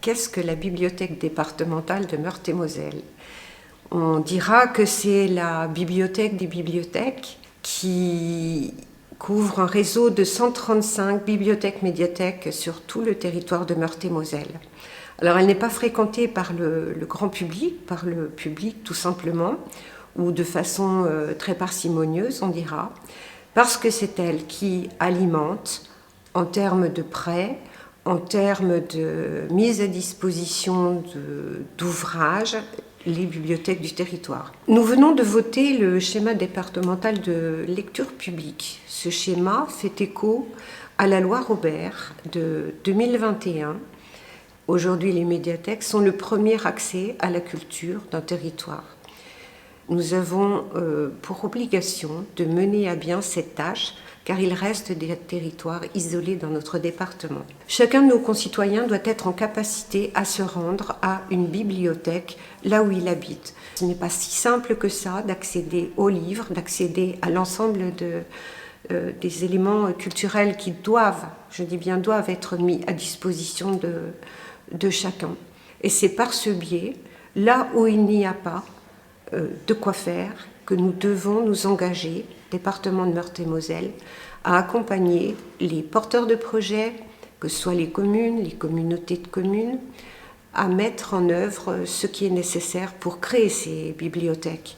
Qu'est-ce que la bibliothèque départementale de Meurthe-et-Moselle? On dira que c'est la bibliothèque des bibliothèques qui couvre un réseau de 135 bibliothèques-médiathèques sur tout le territoire de Meurthe-et-Moselle. Alors elle n'est pas fréquentée par le grand public, par le public tout simplement, ou de façon très parcimonieuse on dira, parce que c'est elle qui alimente en termes de prêts, en termes de mise à disposition d'ouvrages, les bibliothèques du territoire. Nous venons de voter le schéma départemental de lecture publique. Ce schéma fait écho à la loi Robert de 2021. Aujourd'hui, les médiathèques sont le premier accès à la culture d'un territoire. Nous avons pour obligation de mener à bien cette tâche car il reste des territoires isolés dans notre département. Chacun de nos concitoyens doit être en capacité à se rendre à une bibliothèque là où il habite. Ce n'est pas si simple que ça d'accéder aux livres, d'accéder à l'ensemble des éléments culturels qui doivent, je dis bien doivent, être mis à disposition de chacun. Et c'est par ce biais, là où il n'y a pas de quoi faire, que nous devons nous engager, département de Meurthe-et-Moselle, à accompagner les porteurs de projets, que ce soit les communes, les communautés de communes, à mettre en œuvre ce qui est nécessaire pour créer ces bibliothèques.